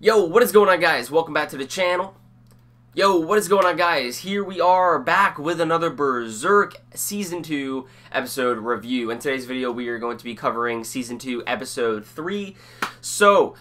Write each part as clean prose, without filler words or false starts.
Yo, what is going on, guys? Welcome back to the channel. Yo, what is going on, guys? Here we are back with another Berserk Season 2 episode review. In today's video, we are going to be covering Season 2, Episode 3. So,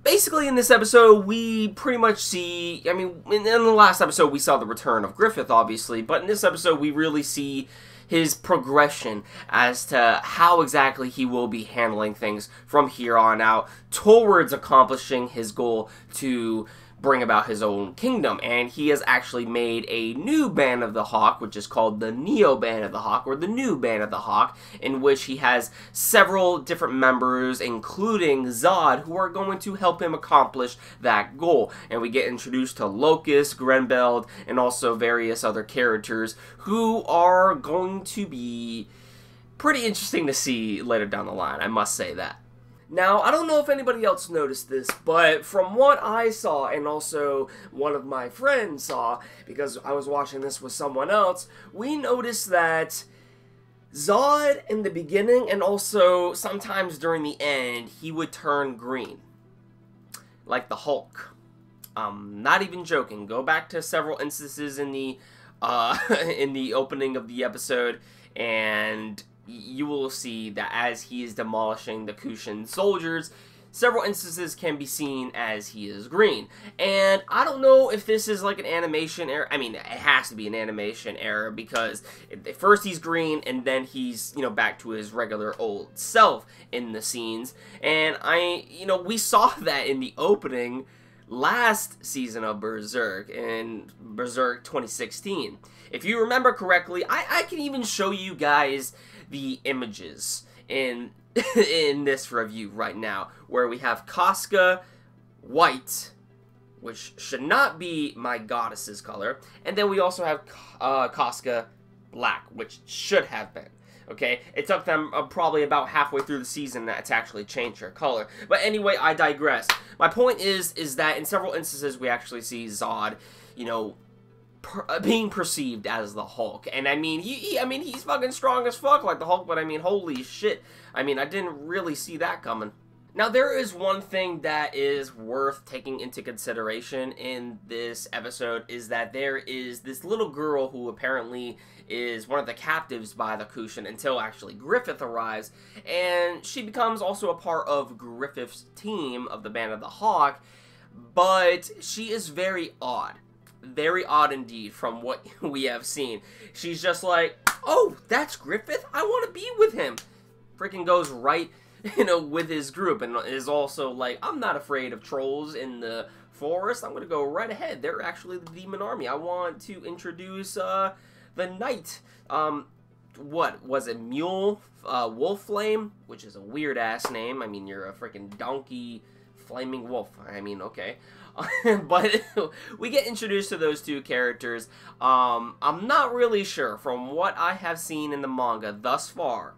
basically in this episode, we pretty much see, in the last episode, we saw the return of Griffith, obviously, but in this episode, we really see his progression as to how exactly he will be handling things from here on out towards accomplishing his goal to bring about his own kingdom. And he has actually made a new Band of the Hawk, which is called the Neo Band of the Hawk, or the New Band of the Hawk, in which he has several different members, including Zod, who are going to help him accomplish that goal. And we get introduced to Locust, Grenbeld, and also various other characters who are going to be pretty interesting to see later down the line, I must say that. Now, I don't know if anybody else noticed this, but from what I saw, and also one of my friends saw, because I was watching this with someone else, we noticed that Zod in the beginning, and also sometimes during the end, he would turn green. Like the Hulk. Not even joking. Go back to several instances in the opening of the episode, and you will see that as he is demolishing the Kushan soldiers, several instances can be seen as he is green. And I don't know if this is like an animation error. I mean, it has to be an animation error, because first he's green and then he's, back to his regular old self in the scenes. And we saw that in the opening last season of Berserk, in Berserk 2016. If you remember correctly, I can even show you guys the images in this review right now, where we have Casca white, which should not be my goddess's color, and then we also have Casca black, which should have been. Okay, it took them probably about halfway through the season to actually change her color. But anyway, I digress. My point is that in several instances we actually see Zod, being perceived as the Hulk. And he's fucking strong as fuck like the Hulk, but holy shit. I didn't really see that coming. Now, there is one thing that is worth taking into consideration in this episode, is that there is this little girl who apparently is one of the captives by the Kushan until actually Griffith arrives, and she becomes also a part of Griffith's team of the Band of the Hawk, but she is very odd. Very odd indeed from what we have seen. She's just like, oh, that's Griffith? I want to be with him. Freaking goes right, with his group, and is also like, I'm not afraid of trolls in the forest. I'm going to go right ahead. They're actually the demon army. I want to introduce the knight. What was it? Mule? Wolfflame? Which is a weird ass name. You're a freaking donkey flaming wolf. Okay. But we get introduced to those two characters. I'm not really sure. From what I have seen in the manga thus far,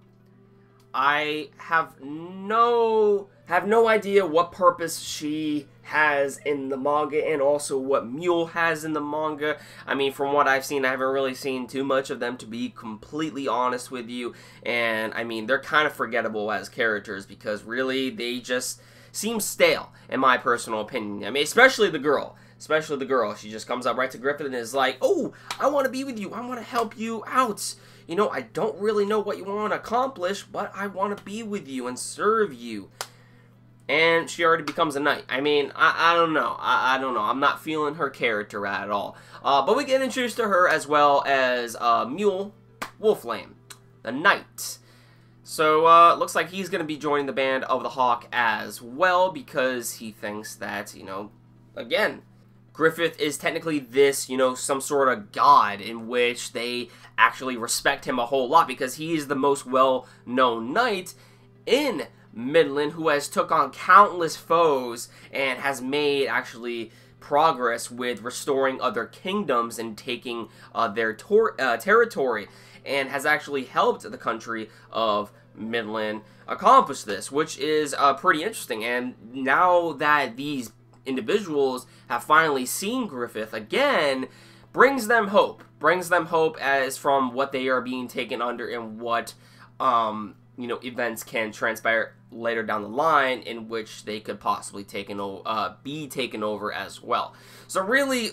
I have no idea what purpose she has in the manga, and also what Mule has in the manga. From what I've seen, I haven't really seen too much of them, to be completely honest with you. And they're kind of forgettable as characters, because really they just seem stale, in my personal opinion. Especially the girl. Especially the girl. She just comes up right to Griffith and is like, oh, I want to be with you. I want to help you out. I don't really know what you want to accomplish, but I want to be with you and serve you. And she already becomes a knight. I don't know. I don't know. I'm not feeling her character at all. But we get introduced to her as well as Mule Wolfflame, the knight. So, looks like he's going to be joining the Band of the Hawk as well, because he thinks that, again, Griffith is technically this, some sort of god, in which they actually respect him a whole lot, because he is the most well-known knight in Midland, who has took on countless foes and has made, actually, progress with restoring other kingdoms and taking their territory, and has actually helped the country of Midland accomplish this, which is pretty interesting. And now that these individuals have finally seen Griffith again, brings them hope. Brings them hope as from what they are being taken under, and what events can transpire later down the line in which they could possibly be taken over as well. So really,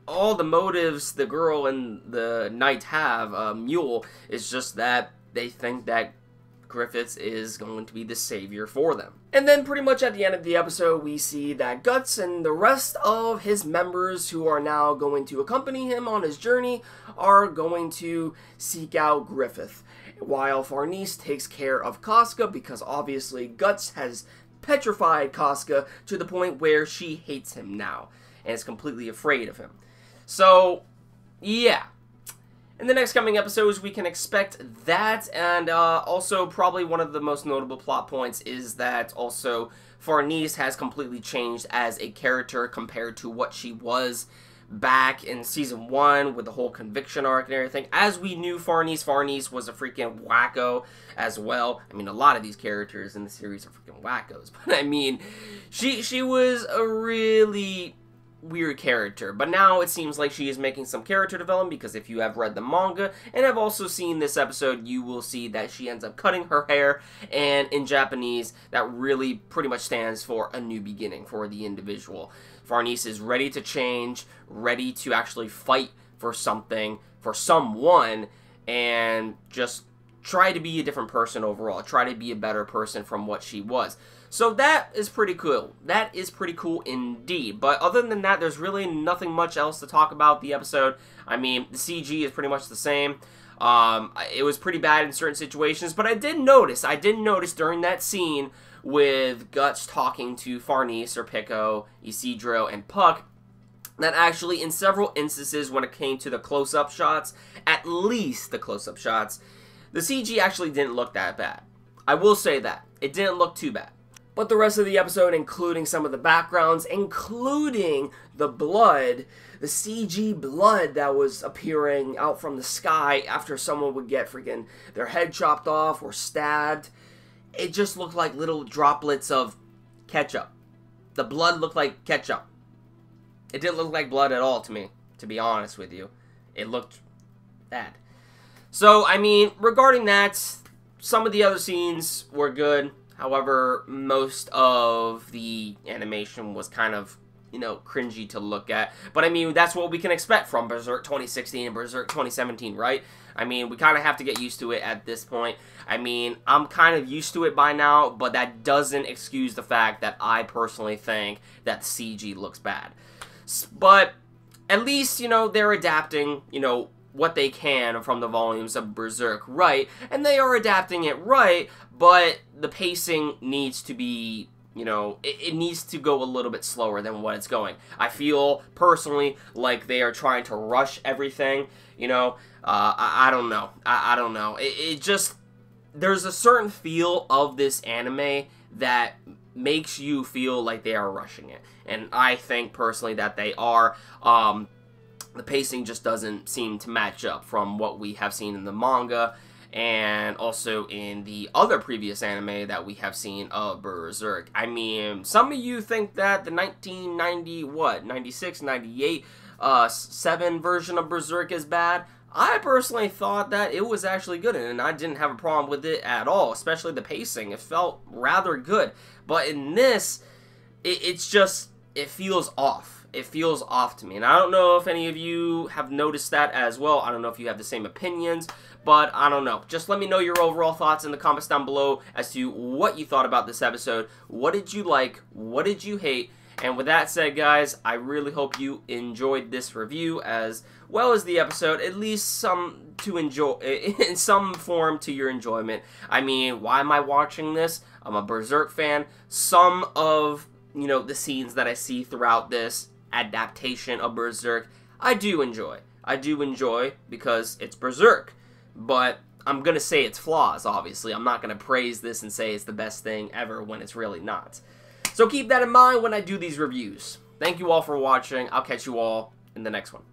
all the motives the girl and the knight have, Mule, is just that they think that Griffith is going to be the savior for them. And then pretty much at the end of the episode, we see that Guts and the rest of his members who are now going to accompany him on his journey are going to seek out Griffith, while Farnese takes care of Casca, because obviously Guts has petrified Casca to the point where she hates him now and is completely afraid of him. So, yeah. In the next coming episodes, we can expect that, and also probably one of the most notable plot points is that also Farnese has completely changed as a character compared to what she was back in Season 1 with the whole conviction arc and everything. As we knew Farnese was a freaking wacko as well. I mean, a lot of these characters in the series are freaking wackos, but I mean, she was a really weird character, but now it seems like she is making some character development, because if you have read the manga and have also seen this episode, you will see that she ends up cutting her hair, and in Japanese that really pretty much stands for a new beginning for the individual. Farnese is ready to change, ready to actually fight for something, for someone, and just try to be a different person overall, try to be a better person from what she was. So that is pretty cool. That is pretty cool indeed. But other than that, there's really nothing much else to talk about the episode. I mean, the CG is pretty much the same. It was pretty bad in certain situations, but I did notice during that scene with Guts talking to Farnese, or Pico, Isidro, and Puck, that actually in several instances when it came to the close-up shots, at least the close-up shots, the CG actually didn't look that bad. I will say that. It didn't look too bad. But the rest of the episode, including some of the backgrounds, including the blood, the CG blood that was appearing out from the sky after someone would get freaking their head chopped off or stabbed, it just looked like little droplets of ketchup. The blood looked like ketchup. It didn't look like blood at all to me, to be honest with you. It looked bad. So, I mean, regarding that, some of the other scenes were good. However, most of the animation was kind of, cringy to look at. But I mean, that's what we can expect from Berserk 2016 and Berserk 2017, right? I mean, we kind of have to get used to it at this point. I mean, I'm kind of used to it by now, but that doesn't excuse the fact that I personally think that the CG looks bad. But at least, they're adapting, what they can from the volumes of Berserk right, and they are adapting it right, but the pacing needs to be, it needs to go a little bit slower than what it's going. I feel, personally, like they are trying to rush everything, I don't know. I don't know. It just, there's a certain feel of this anime that makes you feel like they are rushing it, and I think, personally, that they are. The pacing just doesn't seem to match up from what we have seen in the manga and also in the other previous anime that we have seen of Berserk. I mean, some of you think that the 96, 98, 7 version of Berserk is bad. I personally thought that it was actually good, and I didn't have a problem with it at all, especially the pacing. It felt rather good. But in this, it feels off. It feels off to me, and I don't know if any of you have noticed that as well. I don't know if you have the same opinions, but I don't know. Just let me know your overall thoughts in the comments down below as to what you thought about this episode. What did you like? What did you hate? And with that said, guys, I really hope you enjoyed this review as well as the episode, at least some to enjoy, in some form to your enjoyment. I mean, why am I watching this? I'm a Berserk fan. Some of, the scenes that I see throughout this adaptation of Berserk, I do enjoy. I do enjoy because it's Berserk. But I'm going to say its flaws, obviously. I'm not going to praise this and say it's the best thing ever when it's really not. So keep that in mind when I do these reviews. Thank you all for watching. I'll catch you all in the next one.